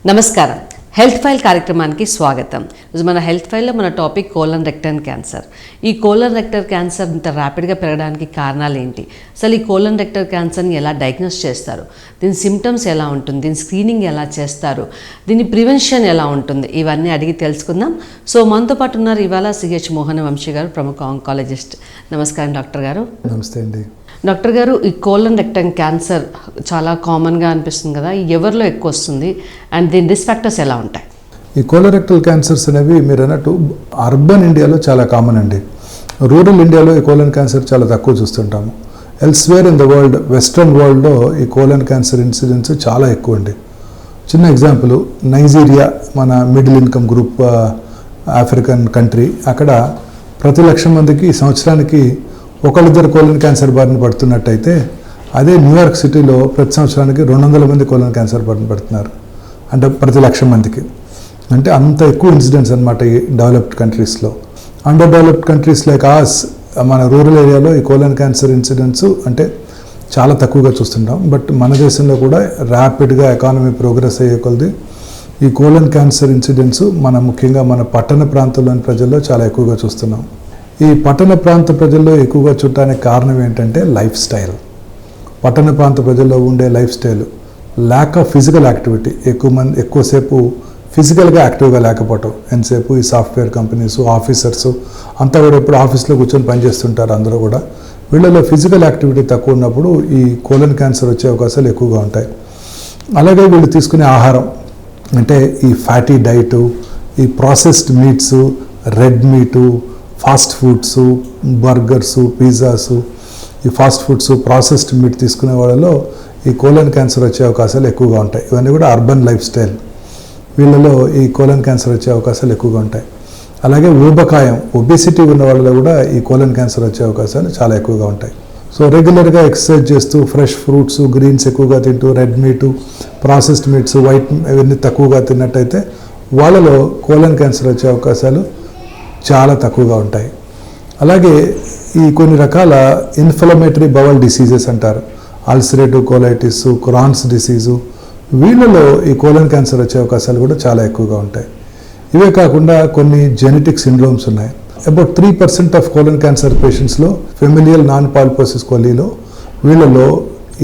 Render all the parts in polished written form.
నమస్కారం. Health file కార్యక్రమానికి స్వాగతం. మన హెల్త్ ఫైల్లో మన టాపిక్ కోలన్ రెక్టల్ క్యాన్సర్. ఈ కోలన్ రెక్టల్ క్యాన్సర్ ఇంత ర్యాపిడ్గా పెరగడానికి కారణాలు ఏంటి, అసలు ఈ కోలన్ రెక్టల్ క్యాన్సర్ని ఎలా డయాగ్నోస్ చేస్తారు, దీని సిమ్టమ్స్ ఎలా ఉంటుంది, దీని స్క్రీనింగ్ ఎలా చేస్తారు, దీని ప్రివెన్షన్ ఎలా ఉంటుంది, ఇవన్నీ అడిగి తెలుసుకుందాం. సో మనతో పాటు ఉన్నారు ఇవాళ సిహెచ్ మోహన వంశీ గారు, ప్రముఖ ఆంకాలజిస్ట్. నమస్కారం డాక్టర్ గారు. నమస్తే అండి. డాక్టర్ గారు, ఈ కోలన్ రెక్టల్ క్యాన్సర్ చాలా కామన్గా అనిపిస్తుంది కదా, ఎవరిలో ఎక్కువ వస్తుంది అండ్ దీని రిస్క్ ఫ్యాక్టర్స్ ఎలా ఉంటాయి? ఈ కోలోరెక్టల్ క్యాన్సర్స్ అనేవి మీరు అన్నట్టు అర్బన్ ఇండియాలో చాలా కామన్ అండి. రూరల్ ఇండియాలో ఈ కోలన్ క్యాన్సర్ చాలా తక్కువ చూస్తుంటాము. Elsewhere in the world, western వరల్డ్లో ఈ కోలన్ క్యాన్సర్ ఇన్సిడెన్స్ చాలా ఎక్కువ అండి. చిన్న ఎగ్జాంపుల్, నైజీరియా మన middle income group African country. అక్కడ ప్రతి 1,00,000 మందికి ఈ సంవత్సరానికి ఒకళ్ళిద్దరు కోలన్ క్యాన్సర్ బారిన పడుతున్నట్టయితే, అదే న్యూయార్క్ సిటీలో ప్రతి సంవత్సరానికి 200 మంది కోలన్ క్యాన్సర్ బారిన పడుతున్నారు. అంటే ప్రతి 1,00,000 మందికి. అంటే అంత ఎక్కువ ఇన్సిడెంట్స్ అనమాట ఈ డెవలప్డ్ కంట్రీస్లో. అండర్ డెవలప్డ్ కంట్రీస్ లైక్ ఆస్, మన రూరల్ ఏరియాలో ఈ కోలన్ క్యాన్సర్ ఇన్సిడెంట్స్ అంటే చాలా తక్కువగా చూస్తుంటాం. బట్ మన దేశంలో కూడా ర్యాపిడ్గా ఎకానమీ ప్రోగ్రెస్ అయ్యే కొలది ఈ కోలన్ క్యాన్సర్ ఇన్సిడెంట్స్ ముఖ్యంగా మన పట్టణ ప్రాంతాల్లోని ప్రజల్లో చాలా ఎక్కువగా చూస్తున్నాం. ఈ పట్టణ ప్రాంత ప్రజల్లో ఎక్కువగా చూడటానికి కారణం ఏంటంటే లైఫ్ స్టైల్. పట్టణ ప్రాంత ప్రజల్లో ఉండే life style, lack of physical activity. ఎక్కువసేపు ఫిజికల్గా యాక్టివ్గా లేకపోవటం. ఎంతసేపు ఈ సాఫ్ట్వేర్ కంపెనీస్, ఆఫీసర్స్ అంతా కూడా ఎప్పుడు ఆఫీస్లో కూర్చొని పనిచేస్తుంటారు అందరూ కూడా. వీళ్ళలో ఫిజికల్ యాక్టివిటీ తక్కువ ఉన్నప్పుడు ఈ కోలన్ క్యాన్సర్ వచ్చే అవకాశాలు ఎక్కువగా ఉంటాయి. అలాగే వీళ్ళు తీసుకునే ఆహారం అంటే ఈ ఫ్యాటీ డైటు, ఈ processed meats, red meat, fast foods, burgers, pizzas, ఈ ఫాస్ట్ ఫుడ్స్, ప్రాసెస్డ్ మీట్ తీసుకునే వాళ్ళలో ఈ కోలన్ క్యాన్సర్ వచ్చే అవకాశాలు ఎక్కువగా ఉంటాయి. ఇవన్నీ కూడా అర్బన్ లైఫ్ స్టైల్. వీళ్ళలో ఈ కోలన్ క్యాన్సర్ వచ్చే అవకాశాలు ఎక్కువగా ఉంటాయి. అలాగే ఊబకాయం, ఒబేసిటీ ఉన్న వాళ్ళలో కూడా ఈ కోలన్ క్యాన్సర్ వచ్చే అవకాశాలు చాలా ఎక్కువగా ఉంటాయి. సో రెగ్యులర్గా ఎక్సర్సైజ్ చేస్తూ, ఫ్రెష్ ఫ్రూట్స్, గ్రీన్స్ ఎక్కువగా తింటూ, red meat, processed meats, white ఇవన్నీ తక్కువగా తిన్నట్టయితే వాళ్ళలో కోలన్ క్యాన్సర్ వచ్చే అవకాశాలు చాలా తక్కువగా ఉంటాయి. అలాగే ఈ కొన్ని రకాల ఇన్ఫ్లమేటరీ బవల్ డిసీజెస్ అంటారు, అల్సరేటివ్ కోలైటిస్, క్రాన్స్ డిసీజు, వీళ్ళలో ఈ కోలన్ క్యాన్సర్ వచ్చే అవకాశాలు కూడా చాలా ఎక్కువగా ఉంటాయి. ఇవే కాకుండా కొన్ని జెనెటిక్ సిండ్రోమ్స్ ఉన్నాయి. అబౌట్ 3% ఆఫ్ కోలన్ క్యాన్సర్ పేషెంట్స్లో ఫెమిలియల్ నాన్ పాలిపోసిస్ కోలీలో, వీళ్ళలో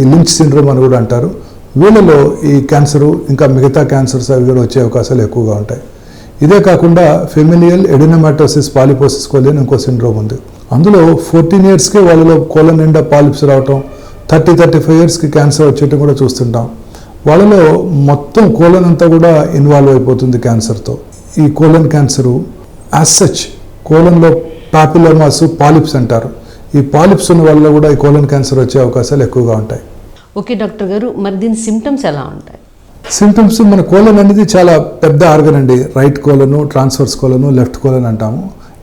ఈ లించ్ సిండ్రోమ్ అని కూడా అంటారు, వీళ్ళలో ఈ క్యాన్సరు ఇంకా మిగతా క్యాన్సర్స్ అవి కూడా వచ్చే అవకాశాలు ఎక్కువగా ఉంటాయి. ఇదే కాకుండా ఫెమిలియల్ ఎడినోమాటోసిస్ పాలిపోసిస్ కోలి అని ఇంకో సిండ్రోమ్ ఉంది. అందులో 14 ఇయర్స్కే వాళ్ళలో కోలన్ నిండా పాలిప్స్ రావటం, 30-35 ఇయర్స్కి క్యాన్సర్ వచ్చేయటం కూడా చూస్తుంటాం. వాళ్ళలో మొత్తం కోలన్ అంతా కూడా ఇన్వాల్వ్ అయిపోతుంది క్యాన్సర్తో. ఈ కోలన్ క్యాన్సరు యాజ్ సచ్ కోలన్లో పాపిలోమాస్, పాలిప్స్ అంటారు. ఈ పాలిప్స్ ఉన్న వాళ్ళలో కూడా ఈ కోలన్ క్యాన్సర్ వచ్చే అవకాశాలు ఎక్కువగా ఉంటాయి. ఓకే డాక్టర్ గారు, మరి దీని సిమ్టమ్స్ ఎలా ఉంటాయి? సిమ్టమ్స్, మన కోలన్ అనేది చాలా పెద్ద ఆర్గన్ అండి. రైట్ కోలను, ట్రాన్స్వర్స్ కోలను, లెఫ్ట్ కోలన్ అంటాము.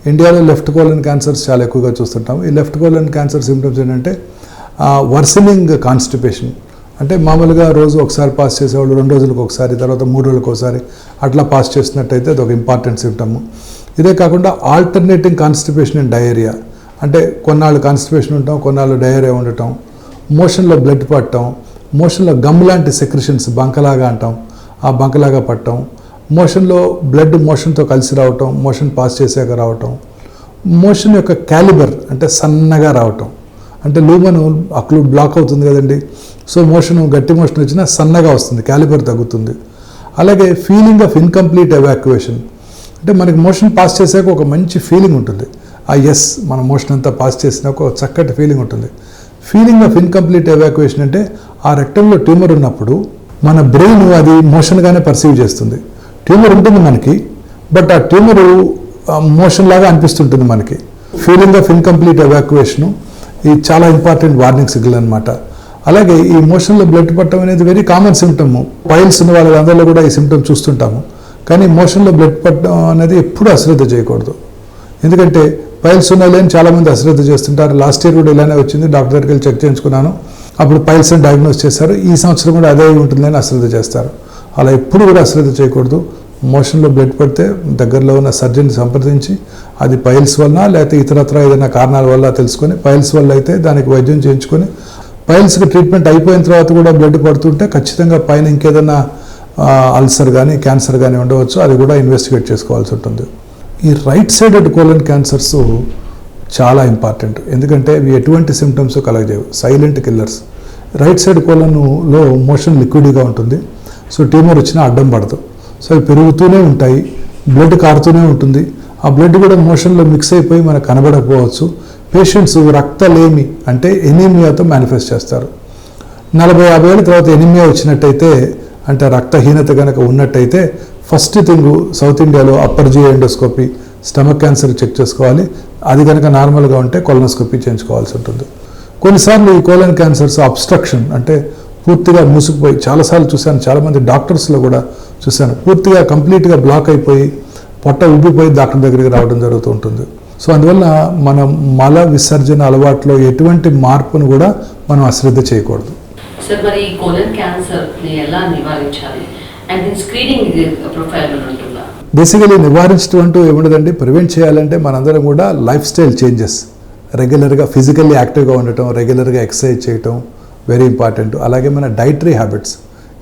ఇండియాలో లెఫ్ట్ కోలన్ క్యాన్సర్స్ చాలా ఎక్కువగా చూస్తుంటాము. ఈ లెఫ్ట్ కోలన్ క్యాన్సర్ సిమ్టమ్స్ ఏంటంటే వర్సనింగ్ కాన్స్టిపేషన్. అంటే మామూలుగా రోజు ఒకసారి పాస్ చేసేవాళ్ళు 2 రోజులకు ఒకసారి, తర్వాత 3 రోజులకు ఒకసారి అట్లా పాస్ చేస్తున్నట్టయితే అది ఒక ఇంపార్టెంట్ సిమ్టమ్. ఇదే కాకుండా ఆల్టర్నేటింగ్ కాన్స్టిపేషన్ అండ్ డయేరియా. అంటే కొన్నాళ్ళు కాన్స్టిపేషన్ ఉండటం, కొన్నాళ్ళు డయేరియా ఉండటం, మోషన్లో బ్లడ్ పట్టడం, మోషన్లో గమ్ లాంటి సెక్రెషన్స్ బంకలాగా అంటాం, ఆ బంకలాగా పట్టడం, మోషన్లో బ్లడ్ మోషన్తో కలిసి రావటం, మోషన్ పాస్ చేసాక రావటం, మోషన్ యొక్క క్యాలిబర్ అంటే సన్నగా రావటం. అంటే లూమన్ అక్కడ బ్లాక్ అవుతుంది కదండి, సో మోషన్ గట్టి మోషన్ వచ్చినా సన్నగా వస్తుంది, క్యాలిబర్ తగ్గుతుంది. అలాగే ఫీలింగ్ ఆఫ్ ఇన్కంప్లీట్ ఎవాక్యుయేషన్. అంటే మనకి మోషన్ పాస్ చేసాక ఒక మంచి ఫీలింగ్ ఉంటుంది. ఎస్, మన మోషన్ అంతా పాస్ చేసినాక ఒక చక్కటి ఫీలింగ్ ఉంటుంది. ఫీలింగ్ ఆఫ్ ఇన్కంప్లీట్ ఎవాక్యుయేషన్ అంటే ఆ రెక్టంలో ట్యూమర్ ఉన్నప్పుడు మన బ్రెయిన్ అది మోషన్గానే పర్సీవ్ చేస్తుంది. ట్యూమర్ ఉంటుంది మనకి, బట్ ఆ ట్యూమరు మోషన్ లాగా అనిపిస్తుంటుంది మనకి. ఫీలింగ్ ఆఫ్ ఇన్కంప్లీట్ ఎవాక్యుయేషను ఇది చాలా ఇంపార్టెంట్ వార్నింగ్ సిగ్నల్ అనమాట. అలాగే ఈ మోషన్లో బ్లడ్ పట్టడం అనేది వెరీ కామన్ సిమ్టమ్. పైల్స్ ఉన్న వాళ్ళందరిలో కూడా ఈ సిమ్టమ్ చూస్తుంటాము. కానీ మోషన్లో బ్లడ్ పట్టడం అనేది ఎప్పుడూ అశ్రద్ధ చేయకూడదు. ఎందుకంటే పైల్స్ ఉన్నాయని చాలామంది అశ్రద్ధ చేస్తుంటారు. లాస్ట్ ఇయర్ కూడా ఇలానే వచ్చింది, డాక్టర్ దగ్గరికి వెళ్ళి చెక్ చేయించుకున్నాను, అప్పుడు పైల్స్ అని డయాగ్నోస్ చేశారు. ఈ సంవత్సరం కూడా అదే ఉంటుందని అశ్రద్ధ చేస్తారు. అలా ఎప్పుడు కూడా అశ్రద్ధ చేయకూడదు. మోషన్లో బ్లడ్ పడితే దగ్గరలో ఉన్న సర్జన్ని సంప్రదించి అది పైల్స్ వల్ల లేకపోతే ఇతరత్ర ఏదైనా కారణాల వల్ల తెలుసుకొని, పైల్స్ వల్ల అయితే దానికి వైద్యం చేయించుకొని, పైల్స్కి ట్రీట్మెంట్ అయిపోయిన తర్వాత కూడా బ్లడ్ పడుతుంటే ఖచ్చితంగా పైన ఇంకేదైనా అల్సర్ కానీ క్యాన్సర్ కానీ ఉండవచ్చు, అది కూడా ఇన్వెస్టిగేట్ చేసుకోవాల్సి ఉంటుంది. ఈ రైట్ సైడెడ్ కోలన్ క్యాన్సర్స్ చాలా ఇంపార్టెంట్, ఎందుకంటే ఇవి ఎటువంటి సిమ్టమ్స్ కలగజేయవు, సైలెంట్ కిల్లర్స్. రైట్ సైడ్ కోలన్లో మోషన్ లిక్విడ్గా ఉంటుంది, సో ట్యూమర్ వచ్చినా అడ్డం పడదు. సో అవి పెరుగుతూనే ఉంటాయి, బ్లడ్ కారుతూనే ఉంటుంది. ఆ బ్లడ్ కూడా మోషన్లో మిక్స్ అయిపోయి మనకు కనబడకపోవచ్చు. పేషెంట్స్ రక్తలేమి అంటే ఎనీమియాతో మేనిఫెస్ట్ చేస్తారు. 40-50 ఏళ్ళ తర్వాత ఎనీమియా వచ్చినట్టయితే, అంటే రక్తహీనత కనుక ఉన్నట్టయితే ఫస్ట్ థింగ్ సౌత్ ఇండియాలో upper G endoscopy, stomach cancer check చేసుకోవాలి. అది కనుక నార్మల్గా ఉంటే కొలనోస్కోపీ చేయించుకోవాల్సి ఉంటుంది. కొన్నిసార్లు ఈ కోలన్ క్యాన్సర్స్ అబ్స్ట్రక్షన్ అంటే పూర్తిగా మూసుకుపోయి, చాలాసార్లు చూశాను, చాలామంది డాక్టర్స్లో కూడా చూశాను, పూర్తిగా కంప్లీట్గా బ్లాక్ అయిపోయి పొట్ట ఉబ్బిపోయి డాక్టర్ దగ్గరికి రావడం జరుగుతూ ఉంటుంది. సో అందువల్ల మనం మల విసర్జన అలవాట్లో ఎటువంటి మార్పును కూడా మనం అశ్రద్ధ చేయకూడదు. సార్, మరి ఈ కోలన్ క్యాన్సర్ని ఎలా నివారించాలి అండ్ దీని స్క్రీనింగ్ ప్రొఫైల్ ఉంటుందా? బేసికలీ నివారించడం అంటూ ఏముండదండి. ప్రివెంట్ చేయాలంటే మనందరం కూడా లైఫ్ స్టైల్ చేంజెస్, రెగ్యులర్గా ఫిజికల్లీ యాక్టివ్గా ఉండటం, రెగ్యులర్గా ఎక్సర్సైజ్ చేయటం వెరీ ఇంపార్టెంట్. అలాగే మన డైటరీ హ్యాబిట్స్,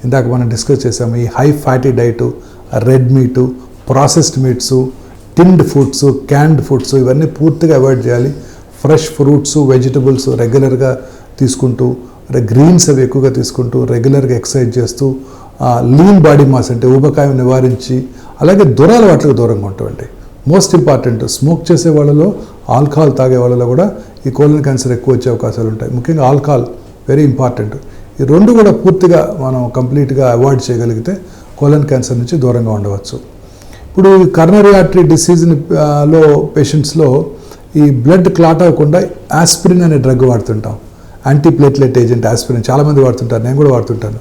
ఇందాక మనం డిస్కస్ చేసాము, ఈ high fatty diet, red meat, processed meats, tinned foods, canned foods, ఇవన్నీ పూర్తిగా అవాయిడ్ చేయాలి. ఫ్రెష్ ఫ్రూట్స్, వెజిటబుల్స్ రెగ్యులర్గా తీసుకుంటూ, గ్రీన్స్ అవి ఎక్కువగా తీసుకుంటూ, రెగ్యులర్గా ఎక్సర్సైజ్ చేస్తూ, లీన్ బాడీ మాస్ అంటే ఊబకాయం నివారించి, అలాగే దురలవాట్లకు దూరంగా ఉంటామండి. మోస్ట్ ఇంపార్టెంట్, స్మోక్ చేసే వాళ్ళలో, ఆల్కహాల్ తాగే వాళ్ళలో కూడా ఈ కోలన్ క్యాన్సర్ ఎక్కువ వచ్చే అవకాశాలు ఉంటాయి. ముఖ్యంగా ఆల్కహాల్ వెరీ ఇంపార్టెంట్. ఈ రెండు కూడా పూర్తిగా మనం కంప్లీట్గా అవాయిడ్ చేయగలిగితే కోలన్ క్యాన్సర్ నుంచి దూరంగా ఉండవచ్చు. ఇప్పుడు కరోనరీ ఆర్టరీ డిసీజ్లో పేషెంట్స్లో ఈ బ్లడ్ క్లాట్ అవ్వకుండా ఆస్పిరిన్ అనే డ్రగ్ వాడుతుంటాం. యాంటీప్లేట్లెట్ ఏజెంట్ ఆస్పిరిన్ చాలామంది వాడుతుంటారు, నేను కూడా వాడుతుంటాను.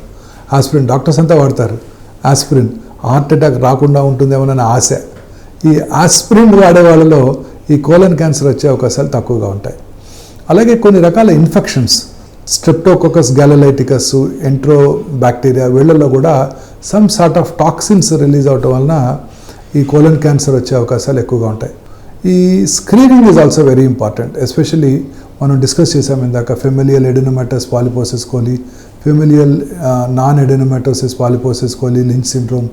ఆస్పిరిన్ డాక్టర్స్ అంతా వాడతారు. ఆస్పిరిన్ హార్ట్ అటాక్ రాకుండా ఉంటుందేమోనని ఆశ. ఈ ఆస్పిరిన్ వాడే వాళ్ళలో ఈ కోలన్ క్యాన్సర్ వచ్చే అవకాశాలు తక్కువగా ఉంటాయి. అలాగే కొన్ని రకాల ఇన్ఫెక్షన్స్, స్ట్రెప్టోకోకస్ గ్యాలలైటికస్, ఎంట్రోబ్యాక్టీరియా, వీళ్ళల్లో కూడా some sort of toxins release అవటం వలన ఈ కోలన్ క్యాన్సర్ వచ్చే అవకాశాలు ఎక్కువగా ఉంటాయి. ఈ screening is also very important. Especially మనం డిస్కస్ చేసాం ఇందాక, familial adenomatous polyposis coli, familial non adenomatosis polyposis coli, Lynch syndrome,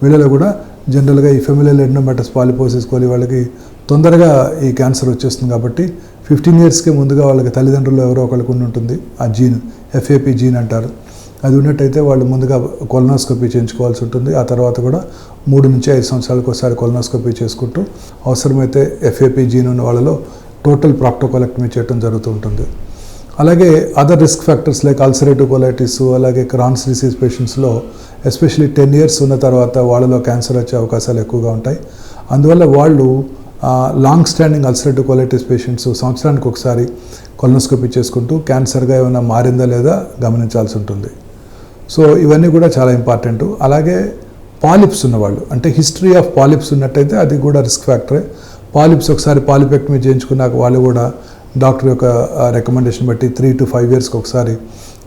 వీళ్ళలో కూడా జనరల్గా ఈ ఫెమిలియల్ ఎడినోమాటస్ పాలిపోసిస్ కోలి వాళ్ళకి తొందరగా ఈ క్యాన్సర్ వచ్చేస్తుంది. కాబట్టి 15 yearsకే ముందుగా వాళ్ళకి తల్లిదండ్రులు ఎవరో ఒకరికి ఉండి ఉంటుంది ఆ జీన్, FAP జీన్ అంటారు. అది ఉన్నట్టయితే వాళ్ళు ముందుగా కొలనోస్కోపీ చేయించుకోవాల్సి ఉంటుంది. ఆ తర్వాత కూడా 3 నుంచి 5 సంవత్సరాలకు ఒకసారి కొలనోస్కోపీ చేసుకుంటూ అవసరమైతే FAP జీన్ ఉన్న వాళ్ళలో టోటల్ ప్రాక్టోకోలెక్టమీ చేయడం జరుగుతూ ఉంటుంది. అలాగే other risk factors like ulcerative colitis, అలాగే క్రాన్స్ డిసీజ్ పేషెంట్స్లో ఎస్పెషల్లీ 10 years ఉన్న తర్వాత వాళ్ళలో క్యాన్సర్ వచ్చే అవకాశాలు ఎక్కువగా ఉంటాయి. అందువల్ల వాళ్ళు long standing ulcerative colitis patients సంవత్సరానికి ఒకసారి కొలనోస్కోపీ చేసుకుంటూ క్యాన్సర్గా ఏమైనా మారిందా లేదా గమనించాల్సి ఉంటుంది. సో ఇవన్నీ కూడా చాలా ఇంపార్టెంట్. అలాగే పాలిప్స్ ఉన్నవాళ్ళు, అంటే హిస్టరీ ఆఫ్ పాలిప్స్ ఉన్నట్టయితే అది కూడా రిస్క్ ఫ్యాక్టరే. పాలిప్స్ ఒకసారి పాలిపెక్టమీ చేయించుకున్నాక వాళ్ళు కూడా డాక్టర్ యొక్క రికమెండేషన్ బట్టి 3 to 5 yearsకి ఒకసారి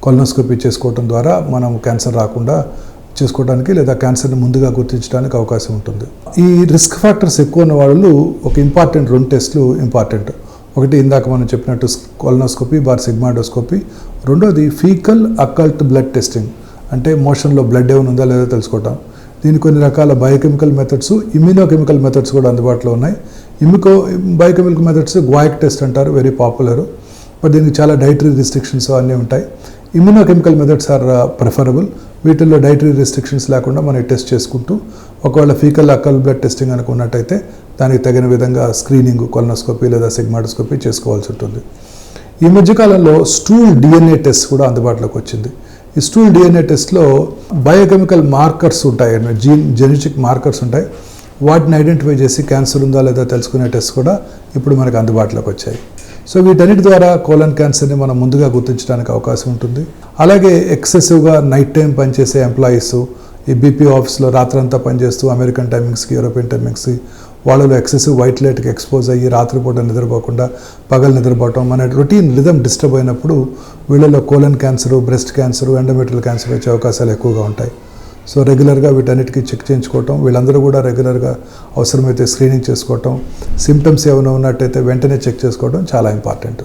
కొలనోస్కోపీ చేసుకోవడం ద్వారా మనం క్యాన్సర్ రాకుండా చేసుకోవడానికి లేదా క్యాన్సర్ని ముందుగా గుర్తించడానికి అవకాశం ఉంటుంది. ఈ రిస్క్ ఫ్యాక్టర్స్ ఎక్కువ ఉన్న వాళ్ళు ఒక ఇంపార్టెంట్ 2 టెస్టులు ఇంపార్టెంట్. ఒకటి ఇందాక మనం చెప్పినట్టు కొలనోస్కోపీ సిగ్మాడోస్కోపీ. రెండోది ఫీకల్ అకల్ట్ బ్లడ్ టెస్టింగ్, అంటే మోషన్లో బ్లడ్ ఏమైనా ఉందా లేదా తెలుసుకోవటం. దీనికి కొన్ని రకాల బయోకెమికల్ మెథడ్స్, ఇమ్యూనోకెమికల్ మెథడ్స్ కూడా అందుబాటులో ఉన్నాయి. బయోకెమికల్ మెథడ్స్ గ్వాయిక్ టెస్ట్ అంటారు, వెరీ పాపులర్. బట్ దీనికి చాలా డైటరీ రిస్ట్రిక్షన్స్ అన్నీ ఉంటాయి. ఇమ్యూనోకెమికల్ మెథడ్స్ ఆర్ ప్రిఫరబుల్. వీటిల్లో డైటరీ రిస్ట్రిక్షన్స్ లేకుండా మనం టెస్ట్ చేసుకుంటూ, ఒకవేళ ఫీకల్ అకల్ బ్లడ్ టెస్టింగ్ అనుకున్నట్టయితే దానికి తగిన విధంగా స్క్రీనింగ్ కొలనోస్కోపీ లేదా సిగ్మాడోస్కోపీ చేసుకోవాల్సి ఉంటుంది. ఈ మధ్యకాలంలో స్టూల్ DNA టెస్ట్ కూడా అందుబాటులోకి వచ్చింది. ఈ స్టూల్ DNA టెస్ట్లో బయోకెమికల్ మార్కర్స్ ఉంటాయి, జెనెటిక్ మార్కర్స్ ఉంటాయి. వాటిని ఐడెంటిఫై చేసి క్యాన్సర్ ఉందా లేదా తెలుసుకునే టెస్ట్ కూడా ఇప్పుడు మనకు అందుబాటులోకి వచ్చాయి. సో వీటన్నిటి ద్వారా కోలన్ క్యాన్సర్ని మనం ముందుగా గుర్తించడానికి అవకాశం ఉంటుంది. అలాగే ఎక్సెసివ్గా నైట్ టైం పనిచేసే ఎంప్లాయీస్, ఈ BP ఆఫీస్లో రాత్రంతా పనిచేస్తూ అమెరికన్ టైమింగ్స్కి, యూరోపియన్ టైమింగ్స్కి, వాళ్ళలో ఎక్సెసివ్ వైట్ లైట్కి ఎక్స్పోజ్ అయ్యి రాత్రిపూట నిద్రపోకుండా పగలు నిద్రపోవటం, మన రొటీన్ రిథమ్ డిస్టర్బ్ అయినప్పుడు వీళ్ళలో colon cancer, breast cancer, endometrial cancer వచ్చే అవకాశాలు ఎక్కువగా ఉంటాయి. సో రెగ్యులర్గా వీటన్నిటికీ చెక్ చేయించుకోవటం, వీళ్ళందరూ కూడా రెగ్యులర్గా అవసరమైతే స్క్రీనింగ్ చేసుకోవటం, సిమ్టమ్స్ ఏమైనా ఉన్నట్టయితే వెంటనే చెక్ చేసుకోవడం చాలా ఇంపార్టెంట్.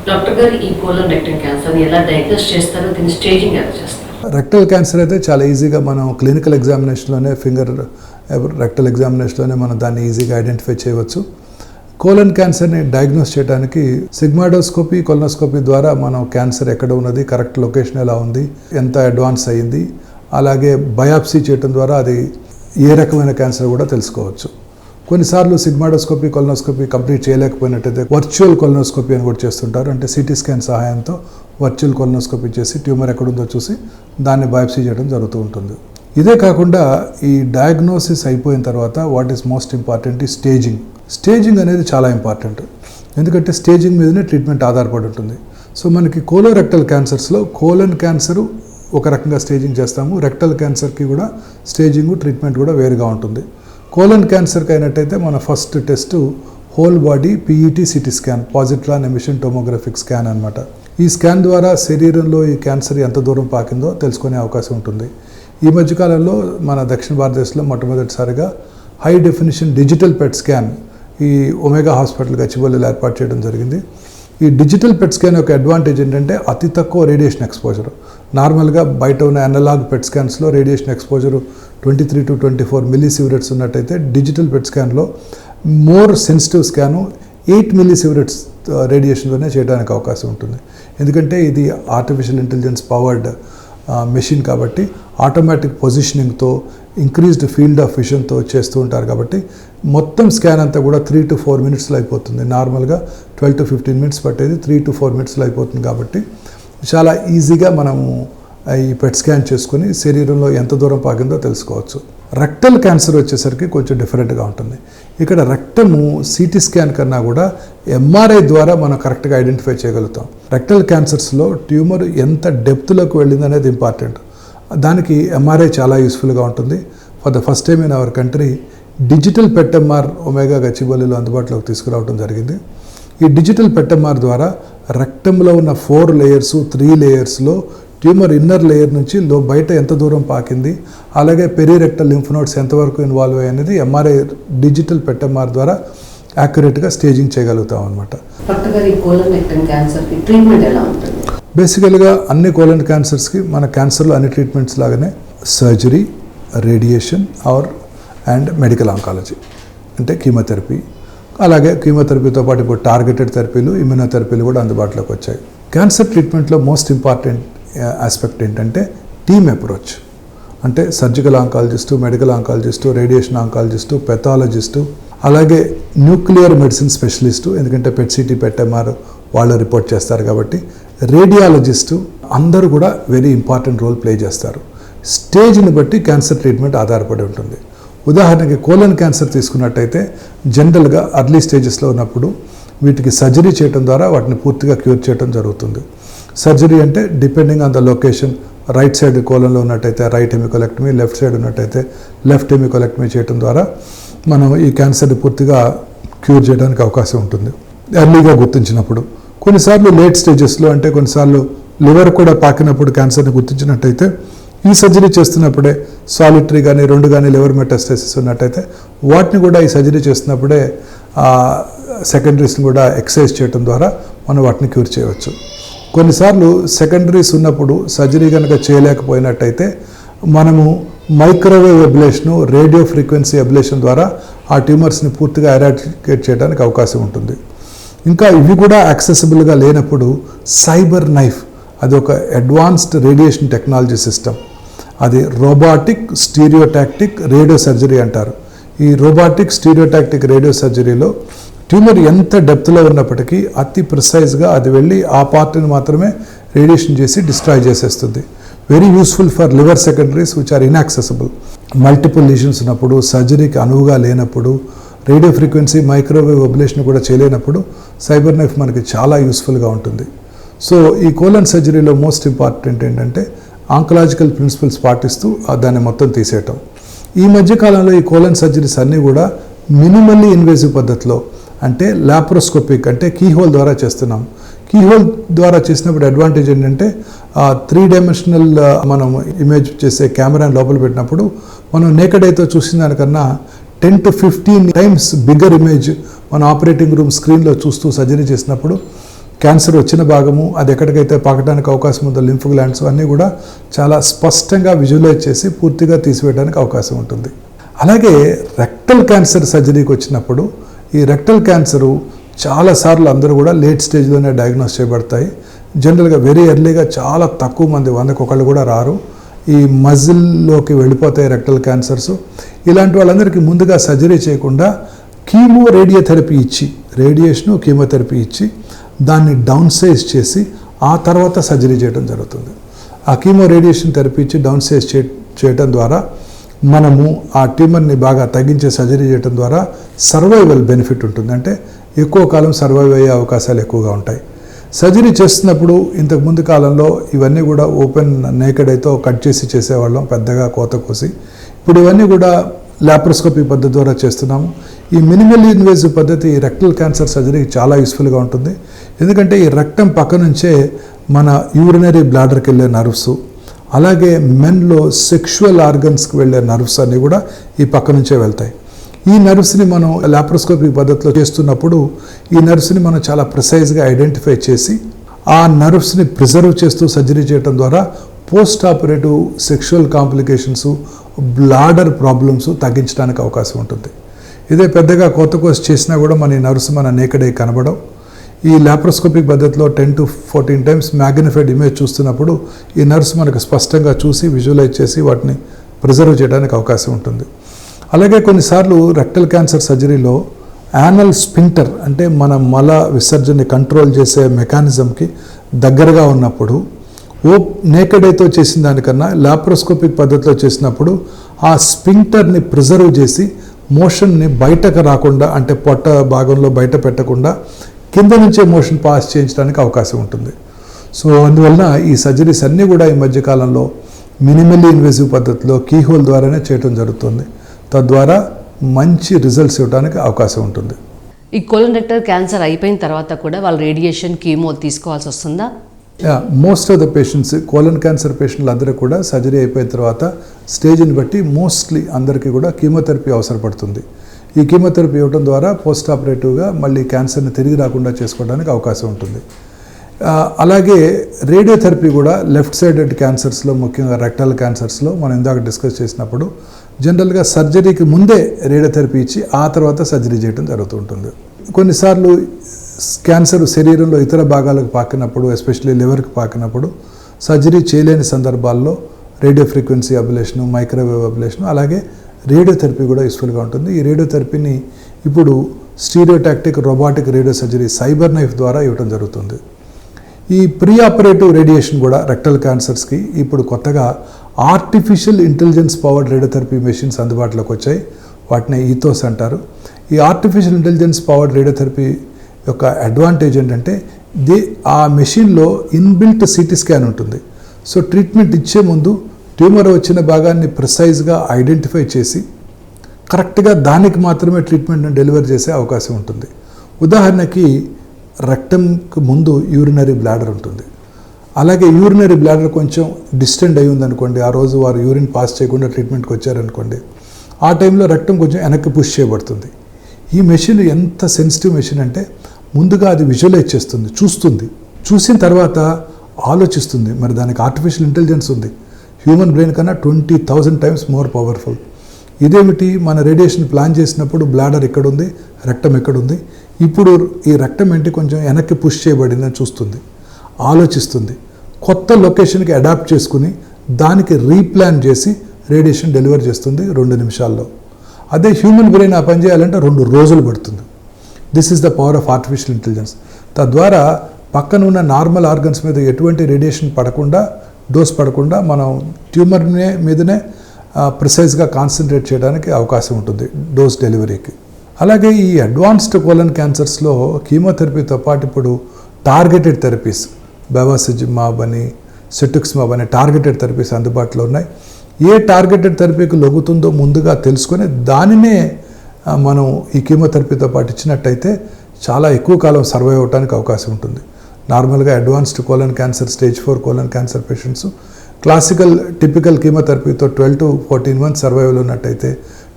డాక్టర్ గారు, ఈ కోలన్ రెక్టల్ క్యాన్సర్ ఎలా డయాగ్నోస్ చేస్తారో, దీని స్టేజింగ్ ఎలా చేస్తారు? రెక్టల్ క్యాన్సర్ అయితే చాలా ఈజీగా మనం క్లినికల్ ఎగ్జామినేషన్లోనే రెక్టల్ ఎగ్జామినేషన్లోనే మనం దాన్ని ఈజీగా ఐడెంటిఫై చేయవచ్చు. కోలన్ క్యాన్సర్ని డయాగ్నోస్ చేయడానికి సిగ్మాడోస్కోపీ, కొలనోస్కోపీ ద్వారా మనం క్యాన్సర్ ఎక్కడ ఉన్నది, కరెక్ట్ లొకేషన్ ఎలా ఉంది, ఎంత అడ్వాన్స్ అయ్యింది, అలాగే బయాప్సీ చేయడం ద్వారా అది ఏ రకమైన క్యాన్సర్ కూడా తెలుసుకోవచ్చు. కొన్నిసార్లు సిగ్మాడోస్కోపీ, కొలనోస్కోపీ కంప్లీట్ చేయలేకపోయినట్టయితే వర్చువల్ కొలనోస్కోపీ అని కూడా చేస్తుంటారు. అంటే సిటీ స్కాన్ సహాయంతో వర్చువల్ కొలనోస్కోపీ చేసి ట్యూమర్ ఎక్కడుందో చూసి దాన్ని బయాప్సీ చేయడం జరుగుతూ ఉంటుంది. ఇదే కాకుండా ఈ డయాగ్నోసిస్ అయిపోయిన తర్వాత వాట్ ఈస్ మోస్ట్ ఇంపార్టెంట్ ఈ స్టేజింగ్ అనేది చాలా ఇంపార్టెంట్. ఎందుకంటే స్టేజింగ్ మీదనే ట్రీట్మెంట్ ఆధారపడి ఉంటుంది. సో మనకి కోలోరెక్టల్ క్యాన్సర్స్లో కోలన్ క్యాన్సరు ఒక రకంగా స్టేజింగ్ చేస్తాము, రెక్టల్ క్యాన్సర్కి కూడా స్టేజింగ్ ట్రీట్మెంట్ కూడా వేరుగా ఉంటుంది. కోలన్ క్యాన్సర్కి అయినట్టయితే మన first test whole body PET CT scan, positron emission tomographic scan అనమాట. ఈ స్కాన్ ద్వారా శరీరంలో ఈ క్యాన్సర్ ఎంత దూరం పాకిందో తెలుసుకునే అవకాశం ఉంటుంది. ఈ మధ్యకాలంలో మన దక్షిణ భారతదేశంలో మొట్టమొదటిసారిగా high definition digital PET scan ఈ ఒమేగా హాస్పిటల్ గచ్చిబౌలిలో ఏర్పాటు చేయడం జరిగింది. ఈ డిజిటల్ పెట్ స్కాన్ యొక్క అడ్వాంటేజ్ ఏంటంటే అతి తక్కువ రేడియేషన్ ఎక్స్పోజర్. నార్మల్గా బయట ఉన్న అనలాగ్ పెట్ స్కాన్స్లో రేడియేషన్ ఎక్స్పోజర్ 23 to 24 మిల్లీసీవరెట్స్ ఉన్నట్టయితే డిజిటల్ పెట్ స్కాన్లో మోర్ సెన్సిటివ్ స్కాను 8 మిల్లీసీవరెట్స్ రేడియేషన్లోనే చేయడానికి అవకాశం ఉంటుంది. ఎందుకంటే ఇది ఆర్టిఫిషియల్ ఇంటెలిజెన్స్ పవర్డ్ మెషిన్ కాబట్టి ఆటోమేటిక్ పొజిషనింగ్తో ఇంక్రీజ్డ్ ఫీల్డ్ ఆఫ్ విజన్తో చేస్తూ ఉంటారు. కాబట్టి మొత్తం స్కాన్ అంతా కూడా 3 to 4 మినిట్స్లో అయిపోతుంది. నార్మల్గా 12 to 15 మినిట్స్ పట్టేది 3 to 4 మినిట్స్లో అయిపోతుంది. కాబట్టి చాలా ఈజీగా మనము ఈ పెట్ స్కాన్ చేసుకుని శరీరంలో ఎంత దూరం పాకిందో తెలుసుకోవచ్చు. రెక్టల్ క్యాన్సర్ వచ్చేసరికి కొంచెం డిఫరెంట్గా ఉంటుంది. ఇక్కడ రెక్టము సిటీ స్కాన్ కన్నా కూడా MRI ద్వారా మనం కరెక్ట్గా ఐడెంటిఫై చేయగలుగుతాం. రెక్టల్ క్యాన్సర్స్లో ట్యూమర్ ఎంత డెప్త్లోకి వెళ్ళింది అనేది ఇంపార్టెంట్. దానికి MRI చాలా యూస్ఫుల్గా ఉంటుంది. For the first time in our country digital PET MR Omega గచ్చిబౌలిలో అందుబాటులోకి తీసుకురావడం జరిగింది. ఈ డిజిటల్ పెట్ MR ద్వారా రెక్టంలో ఉన్న 4 లేయర్స్ 3 లేయర్స్లో ట్యూమర్ ఇన్నర్ లేయర్ నుంచి బయట ఎంత దూరం పాకింది, అలాగే పెరిరెక్టల్ లింఫ్ నోడ్స్ ఎంతవరకు ఇన్వాల్వ్ అయ్యి అనేది MRI డిజిటల్ పెట్ MR ద్వారా యాక్యురేట్గా స్టేజింగ్ చేయగలుగుతాం అనమాట. బేసికల్గా అన్ని కోలన్ క్యాన్సర్స్కి మన క్యాన్సర్లో అన్ని ట్రీట్మెంట్స్ లాగానే surgery, radiation and medical oncology అంటే కీమోథెరపీ, అలాగే కీమోథెరపీతో పాటు ఇప్పుడు టార్గెటెడ్ థెరపీలు, ఇమ్యూనోథెరపీలు కూడా అందుబాటులోకి వచ్చాయి. క్యాన్సర్ ట్రీట్మెంట్లో మోస్ట్ ఇంపార్టెంట్ ఆస్పెక్ట్ ఏంటంటే టీమ్ అప్రోచ్. అంటే surgical oncologist, medical oncologist, radiation oncologist, pathologist, అలాగే న్యూక్లియర్ మెడిసిన్ స్పెషలిస్టు, ఎందుకంటే PET-CT, PET-MR వాళ్ళు రిపోర్ట్ చేస్తారు కాబట్టి, రేడియాలజిస్టు అందరూ కూడా వెరీ ఇంపార్టెంట్ రోల్ ప్లే చేస్తారు. స్టేజ్ని బట్టి క్యాన్సర్ ట్రీట్మెంట్ ఆధారపడి ఉంటుంది. ఉదాహరణకి కోలన్ క్యాన్సర్ తీసుకున్నట్టయితే జనరల్గా ఎర్లీ స్టేజెస్లో ఉన్నప్పుడు వీటికి సర్జరీ చేయడం ద్వారా వాటిని పూర్తిగా క్యూర్ చేయడం జరుగుతుంది. సర్జరీ అంటే depending on the location, right side కోలన్లో ఉన్నట్టయితే రైట్ హెమికోలెక్టమీ, లెఫ్ట్ సైడ్ ఉన్నట్టయితే లెఫ్ట్ హెమికోలెక్టమీ చేయడం ద్వారా మనం ఈ క్యాన్సర్ని పూర్తిగా క్యూర్ చేయడానికి అవకాశం ఉంటుంది ఎర్లీగా గుర్తించినప్పుడు. కొన్నిసార్లు లేట్ స్టేజెస్లో అంటే కొన్నిసార్లు లివర్ కూడా పాకినప్పుడు క్యాన్సర్ని గుర్తించినట్టయితే ఈ సర్జరీ చేస్తున్నప్పుడే సాలిటరీ కానీ 2 కానీ లివర్ మెటాస్టసిస్ ఉన్నట్టయితే వాటిని కూడా ఈ సర్జరీ చేస్తున్నప్పుడే సెకండరీస్ని కూడా ఎక్సైజ్ చేయడం ద్వారా మనం వాటిని క్యూర్ చేయవచ్చు. కొన్నిసార్లు సెకండరీస్ ఉన్నప్పుడు సర్జరీ కనుక చేయలేకపోయినట్టయితే మనము మైక్రోవేవ్ అబ్లేషను, రేడియో ఫ్రీక్వెన్సీ అబ్లేషన్ ద్వారా ఆ ట్యూమర్స్ని పూర్తిగా ఎరాడికేట్ చేయడానికి అవకాశం ఉంటుంది. ఇంకా ఇవి కూడా యాక్సెసిబుల్గా లేనప్పుడు సైబర్ నైఫ్, అది ఒక అడ్వాన్స్డ్ రేడియేషన్ టెక్నాలజీ సిస్టమ్. అది రోబాటిక్ స్టీరియోటాక్టిక్ రేడియో సర్జరీ అంటారు. ఈ రోబాటిక్ స్టీరియోటాక్టిక్ రేడియో సర్జరీలో ట్యూమర్ ఎంత డెప్త్లో ఉన్నప్పటికీ అతి ప్రిసైజ్గా అది వెళ్ళి ఆ పార్ట్ని మాత్రమే రేడియేషన్ చేసి డిస్ట్రాయ్ చేసేస్తుంది. Very useful for liver secondaries which are inaccessible. Multiple lesions ఉన్నప్పుడు, సర్జరీకి అనువుగా లేనప్పుడు, రేడియో ఫ్రీక్వెన్సీ మైక్రోవేవ్ అబ్లేషన్ కూడా చేయలేనప్పుడు సైబర్ నైఫ్ మనకి చాలా యూస్ఫుల్గా ఉంటుంది. సో ఈ కోలన్ సర్జరీలో మోస్ట్ ఇంపార్టెంట్ ఏంటంటే ఆంకలాజికల్ ప్రిన్సిపల్స్ పాటిస్తూ దాన్ని మొత్తం తీసేయటం. ఈ మధ్యకాలంలో ఈ కోలన్ సర్జరీస్ అన్నీ కూడా మినిమల్లీ ఇన్వేజివ్ పద్ధతిలో, అంటే లాప్రోస్కోపిక్ అంటే కీహోల్ ద్వారా చేస్తున్నాం. కీహోల్ ద్వారా చేసినప్పుడు అడ్వాంటేజ్ ఏంటంటే 3 డైమెన్షనల్ మనం ఇమేజ్ చేసే కెమెరాని లోపల పెట్టినప్పుడు మనం నేకెడ్ అయితే చూసిన దానికన్నా 10 to 15 టైమ్స్ బిగ్గర్ ఇమేజ్ మన ఆపరేటింగ్ రూమ్ స్క్రీన్లో చూస్తూ సర్జరీ చేసినప్పుడు క్యాన్సర్ వచ్చిన భాగము, అది ఎక్కడికైతే పాకడానికి అవకాశం ఉందో లింఫ్ గ్లాండ్స్ అన్నీ కూడా చాలా స్పష్టంగా విజువలైజ్ చేసి పూర్తిగా తీసివేయడానికి అవకాశం ఉంటుంది. అలాగే రెక్టల్ క్యాన్సర్ సర్జరీకి వచ్చినప్పుడు ఈ రెక్టల్ క్యాన్సరు చాలాసార్లు అందరూ కూడా లేట్ స్టేజ్లోనే డయాగ్నోస్ చేయబడతాయి. జనరల్గా వెరీ ఎర్లీగా చాలా తక్కువ మంది, 100కి ఒకళ్ళు కూడా రారు. ఈ మజిల్లోకి వెళ్ళిపోతాయి రెక్టల్ క్యాన్సర్స్. ఇలాంటి వాళ్ళందరికీ ముందుగా సర్జరీ చేయకుండా కీమో రేడియోథెరపీ ఇచ్చి, రేడియేషను కీమోథెరపీ ఇచ్చి దాన్ని డౌన్ సైజ్ చేసి ఆ తర్వాత సర్జరీ చేయడం జరుగుతుంది. ఆ కీమో రేడియేషన్ థెరపీ ఇచ్చి డౌన్ సైజ్ చేయడం ద్వారా మనము ఆ ట్యూమర్ని బాగా తగ్గించే సర్జరీ చేయడం ద్వారా సర్వైవల్ బెనిఫిట్ ఉంటుంది. అంటే ఎక్కువ కాలం సర్వైవ్ అయ్యే అవకాశాలు ఎక్కువగా ఉంటాయి. సర్జరీ చేస్తున్నప్పుడు ఇంతకు ముందు కాలంలో ఇవన్నీ కూడా ఓపెన్ నేకెడ్ అయితే కట్ చేసి చేసేవాళ్ళం, పెద్దగా కోత కోసి. ఇప్పుడు ఇవన్నీ కూడా లాప్రోస్కోపీ పద్ధతి ద్వారా చేస్తున్నాము. ఈ మినిమల్ ఇన్వేజివ్ పద్ధతి ఈ రెక్టల్ క్యాన్సర్ సర్జరీకి చాలా యూస్ఫుల్గా ఉంటుంది. ఎందుకంటే ఈ రక్తం పక్క నుంచే మన యూరినరీ బ్లాడర్కి వెళ్ళే నర్వ్స్, అలాగే మెన్లో సెక్షువల్ ఆర్గన్స్కి వెళ్ళే నర్వ్స్ అన్నీ కూడా ఈ పక్క నుంచే వెళ్తాయి. ఈ నర్వ్స్ని మనం లాప్రోస్కోపిక్ పద్ధతిలో చేస్తున్నప్పుడు ఈ నర్వ్స్ని మనం చాలా ప్రిసైజ్గా ఐడెంటిఫై చేసి ఆ నర్వ్స్ని ప్రిజర్వ్ చేస్తూ సర్జరీ చేయడం ద్వారా post operative sexual complications, bladder problems తగ్గించడానికి అవకాశం ఉంటుంది. ఇదే పెద్దగా కొత్త కోర్స్ చేసినా కూడా మన ఈ నర్వ్స్ మన నేకెడ్ అయి కనబడవు. ఈ లాప్రోస్కోపిక్ పద్ధతిలో 10 to 14 times మ్యాగ్నిఫైడ్ ఇమేజ్ చూస్తున్నప్పుడు ఈ నర్వ్స్ మనకు స్పష్టంగా చూసి విజువలైజ్ చేసి వాటిని ప్రిజర్వ్ చేయడానికి అవకాశం ఉంటుంది. అలాగే కొన్నిసార్లు రెక్టల్ క్యాన్సర్ సర్జరీలో యానల్ స్పింక్టర్ అంటే మన మల విసర్జనని కంట్రోల్ చేసే మెకానిజంకి దగ్గరగా ఉన్నప్పుడు నేకెడ్ అయితే చేసిన దానికన్నా లాప్రోస్కోపిక్ పద్ధతిలో చేసినప్పుడు ఆ స్పింక్టర్ని ప్రిజర్వ్ చేసి మోషన్ని బయటకు రాకుండా, అంటే పొట్ట భాగంలో బయట పెట్టకుండా కింద నుంచే మోషన్ పాస్ చేయించడానికి అవకాశం ఉంటుంది. సో అందువలన ఈ సర్జరీస్ అన్నీ కూడా ఈ మధ్యకాలంలో మినిమల్లీ ఇన్వేజివ్ పద్ధతిలో కీహోల్ ద్వారానే చేయడం జరుగుతుంది. తద్వారా మంచి రిజల్ట్స్ ఇవ్వడానికి అవకాశం ఉంటుంది. ఈ కోలోరెక్టల్ క్యాన్సర్ అయిపోయిన తర్వాత కూడా వాళ్ళు రేడియేషన్ కీమో తీసుకోవాల్సి వస్తుందా? Most of the patients, colon cancer పేషెంట్లు అందరూ కూడా సర్జరీ అయిపోయిన తర్వాత స్టేజ్ని బట్టి మోస్ట్లీ అందరికీ కూడా కీమోథెరపీ అవసరపడుతుంది. ఈ కీమోథెరపీ ఇవ్వడం ద్వారా పోస్ట్ ఆపరేటివ్గా మళ్ళీ క్యాన్సర్ని తిరిగి రాకుండా చేసుకోవడానికి అవకాశం ఉంటుంది. అలాగే రేడియోథెరపీ కూడా లెఫ్ట్ సైడెడ్ క్యాన్సర్స్లో, ముఖ్యంగా రెక్టల్ క్యాన్సర్స్లో మనం ఇందాక డిస్కస్ చేసినప్పుడు జనరల్గా సర్జరీకి ముందే రేడియోథెరపీ ఇచ్చి ఆ తర్వాత సర్జరీ చేయడం జరుగుతుంటుంది. కొన్నిసార్లు క్యాన్సర్ శరీరంలో ఇతర భాగాలకు పాకినప్పుడు, ఎస్పెషల్లీ లివర్కి పాకినప్పుడు సర్జరీ చేయలేని సందర్భాల్లో రేడియో ఫ్రీక్వెన్సీ అబ్లేషను, మైక్రోవేవ్ అబ్లేషను, అలాగే రేడియోథెరపీ కూడా యూస్ఫుల్గా ఉంటుంది. ఈ రేడియోథెరపీని ఇప్పుడు stereotactic robotic radio surgery cyber knife ద్వారా ఇవ్వడం జరుగుతుంది. ఈ ప్రీ ఆపరేటివ్ రేడియేషన్ కూడా రెక్టల్ క్యాన్సర్స్కి ఇప్పుడు కొత్తగా artificial intelligence powered radiotherapy machines అందుబాటులోకి వచ్చాయి. వాటిని ఈథోస్ అంటారు. ఈ ఆర్టిఫిషియల్ ఇంటెలిజెన్స్ పవర్డ్ రేడియోథెరపీ యొక్క అడ్వాంటేజ్ ఏంటంటే ఆ మెషిన్లో ఇన్బిల్ట్ సిటీ స్కాన్ ఉంటుంది. సో ట్రీట్మెంట్ ఇచ్చే ముందు ట్యూమర్ వచ్చిన భాగాన్ని ప్రిసైజ్గా ఐడెంటిఫై చేసి కరెక్ట్గా దానికి మాత్రమే ట్రీట్మెంట్ని డెలివర్ చేసే అవకాశం ఉంటుంది. ఉదాహరణకి రెక్టమ్కి ముందు యూరినరీ బ్లాడర్ ఉంటుంది. అలాగే యూరినరీ బ్లాడర్ కొంచెం డిస్టెండ్ అయి ఉందనుకోండి, ఆ రోజు వారు యూరిన్ పాస్ చేయకుండా ట్రీట్మెంట్కి వచ్చారనుకోండి, ఆ టైంలో రెక్టమ్ కొంచెం వెనక్కి పుష్ చేయబడుతుంది. ఈ మెషిన్ ఎంత సెన్సిటివ్ మెషిన్ అంటే ముందుగా అది విజువలైజ్ చేస్తుంది, చూసిన తర్వాత ఆలోచిస్తుంది. మరి దానికి ఆర్టిఫిషియల్ ఇంటెలిజెన్స్ ఉంది. హ్యూమన్ బ్రెయిన్ కన్నా 20,000 times మోర్ పవర్ఫుల్. ఇదేమిటి, మన రేడియేషన్ ప్లాన్ చేసినప్పుడు బ్లాడర్ ఎక్కడుంది, రెక్టమ్ ఎక్కడుంది, ఇప్పుడు ఈ రెక్టమ్ ఏంటి కొంచెం వెనక్కి పుష్ చేయబడిందని చూస్తుంది, ఆలోచిస్తుంది, కొత్త లొకేషన్కి అడాప్ట్ చేసుకుని దానికి రీప్లాన్ చేసి రేడియేషన్ డెలివర్ చేస్తుంది 2 నిమిషాల్లో. అదే హ్యూమన్ బ్రెయిన్ ఆ పని చేయాలంటే 2 రోజులు పడుతుంది. This is the power of artificial intelligence. తద్వారా పక్కన ఉన్న నార్మల్ ఆర్గన్స్ మీద ఎటువంటి రేడియేషన్ పడకుండా, డోస్ పడకుండా మనం ట్యూమర్ మీదనే ప్రిసైజ్గా కాన్సన్ట్రేట్ చేయడానికి అవకాశం ఉంటుంది డోస్ డెలివరీకి. అలాగే ఈ అడ్వాన్స్డ్ కోలన్ క్యాన్సర్స్లో కీమోథెరపీతో పాటు ఇప్పుడు టార్గెటెడ్ థెరపీస్, బెవాసిజిమాబ్ అని, సెటుక్స్మాబ్ అనే టార్గెటెడ్ థెరపీస్ అందుబాటులో ఉన్నాయి. ఏ టార్గెటెడ్ థెరపీకి లొంగుతుందో ముందుగా తెలుసుకొని దానినే మనం ఈ కీమోథెరపీతో పాటు ఇచ్చినట్టయితే చాలా ఎక్కువ కాలం సర్వైవ్ అవడానికి అవకాశం ఉంటుంది. నార్మల్గా advanced colon cancer, stage 4 colon cancer patients classical typical కీమోథెరపీతో 12 to 14 months సర్వైవల్ ఉన్నట్టయితే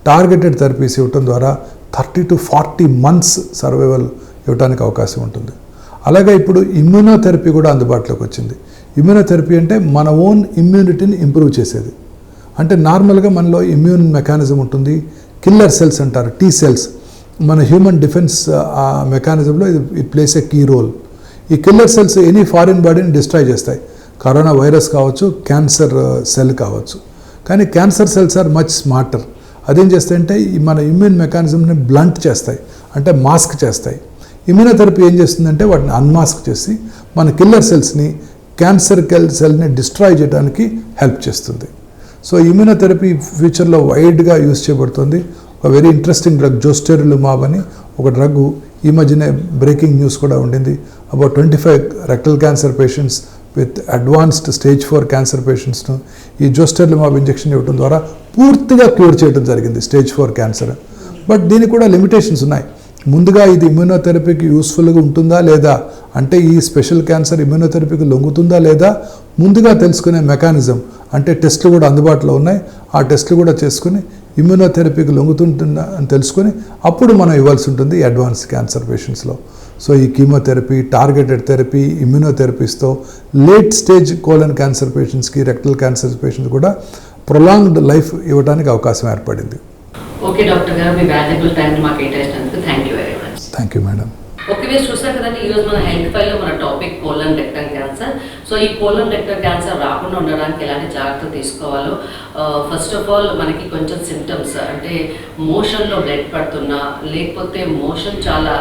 టార్గెటెడ్ థెరపీస్ ఇవ్వటం ద్వారా 30 to 40 months సర్వైవల్ ఇవ్వడానికి అవకాశం ఉంటుంది. అలాగే ఇప్పుడు ఇమ్యూనోథెరపీ కూడా అందుబాటులోకి వచ్చింది. ఇమ్యూనోథెరపీ అంటే మన ఓన్ ఇమ్యూనిటీని ఇంప్రూవ్ చేసేది. అంటే నార్మల్గా మనలో ఇమ్యూన్ మెకానిజం ఉంటుంది, కిల్లర్ సెల్స్ అంటారు, టీ సెల్స్. మన హ్యూమన్ డిఫెన్స్ మెకానిజంలో ఇది ప్లేస్ ఏ కీ రోల్. ఈ కిల్లర్ సెల్స్ ఎనీ ఫారిన్ బాడీని డిస్ట్రాయ్ చేస్తాయి. కరోనా వైరస్ కావచ్చు, క్యాన్సర్ సెల్ కావచ్చు. కానీ cancer cells are much smarter. అదేం చేస్తాయంటే మన ఇమ్యూన్ మెకానిజంని బ్లంట్ చేస్తాయి, అంటే మాస్క్ చేస్తాయి. ఇమ్యూనోథెరపీ ఏం చేస్తుందంటే వాటిని అన్మాస్క్ చేసి మన కిల్లర్ సెల్స్ని, క్యాన్సర్ సెల్ని డిస్ట్రాయ్ చేయడానికి హెల్ప్ చేస్తుంది. సో ఇమ్యూనోథెరపీ ఫ్యూచర్లో వైడ్గా యూజ్ చేయబడుతుంది. ఒక వెరీ ఇంట్రెస్టింగ్ డ్రగ్ జోస్టెరిలుమాబ్ అని ఒక డ్రగ్ ఈ మధ్యనే బ్రేకింగ్ న్యూస్ కూడా ఉండింది. About 25 rectal cancer patients with advanced stage 4 cancer పేషెంట్స్ను ఈ జోస్టెరిలుమాబ్ ఇంజెక్షన్ ఇవ్వడం ద్వారా పూర్తిగా క్యూర్ చేయడం జరిగింది స్టేజ్ 4 క్యాన్సర్. బట్ దీనికి కూడా లిమిటేషన్స్ ఉన్నాయి. ముందుగా ఇది ఇమ్యూనోథెరపీకి యూస్ఫుల్గా ఉంటుందా లేదా, అంటే ఈ స్పెషల్ క్యాన్సర్ ఇమ్యూనోథెరపీకి లొంగుతుందా లేదా ముందుగా తెలుసుకునే మెకానిజం, అంటే టెస్టులు కూడా అందుబాటులో ఉన్నాయి. ఆ టెస్టులు కూడా చేసుకుని ఇమ్యూనోథెరపీకి లొంగుతుంటుందా అని తెలుసుకొని అప్పుడు మనం ఇవ్వాల్సి ఉంటుంది అడ్వాన్స్ క్యాన్సర్ పేషెంట్స్లో. సో ఈ కీమోథెరపీ, టార్గెటెడ్ థెరపీ, ఇమ్యూనోథెరపీస్తో లేట్ స్టేజ్ కోలన్ క్యాన్సర్ పేషెంట్స్కి, రెక్టల్ క్యాన్సర్ పేషెంట్స్ కూడా ప్రొలాంగ్డ్ లైఫ్ ఇవ్వడానికి అవకాశం ఏర్పడింది. ఓకే డాక్టర్ గారు, మీ వాల్యుబుల్ టైం మాకు కేటాయించినందుకు thank you very much. Thank you madam. Okay మీరు చూసారు కదండి, ఈరోజు మన హెల్త్ ఫైల్లో మన topic colon rectal cancer. So ఈ కోలన్ రెక్టల్ క్యాన్సర్ రాకుండా ఉండడానికి ఎలాంటి జాగ్రత్తలు తీసుకోవాలో, ఫస్ట్ ఆఫ్ ఆల్ మనకి కొంచెం సిమ్టమ్స్ అంటే మోషన్లో బ్లడ్ పడుతున్నా, లేకపోతే మోషన్ చాలా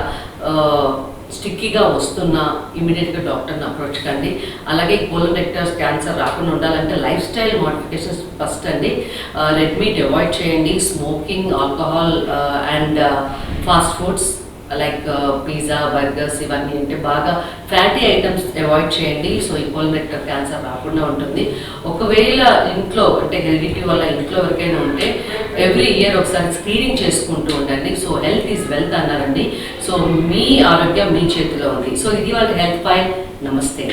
స్టిక్కీగా వస్తున్నా ఇమీడియట్గా డాక్టర్ని అప్రోచ్ కండి. అలాగే కోలన్ రెక్టల్ క్యాన్సర్ రాకుండా ఉండాలంటే లైఫ్ స్టైల్ మోడిఫికేషన్స్ ఫస్ట్ అండి. రెడ్ మీట్ అవాయిడ్ చేయండి, smoking, alcohol and fast foods like pizza, burgers ఇవన్నీ అంటే బాగా ఫ్యాటీ ఐటమ్స్ అవాయిడ్ చేయండి. సో ఈ కోలన్ రెక్టల్ క్యాన్సర్ రాకుండా ఉంటుంది. ఒకవేళ ఇంట్లో అంటే హెరిడిటీ వల్ల ఇంట్లో ఎవరికైనా ఉంటే ఎవ్రీ ఇయర్ ఒకసారి స్క్రీనింగ్ చేసుకుంటూ ఉండండి. సో హెల్త్ ఈజ్ వెల్త్ అన్నారండి. సో మీ ఆరోగ్యం మీ చేతిలో ఉంది. సో ఇది వాళ్ళ హెల్త్ ఫైల్. నమస్తే.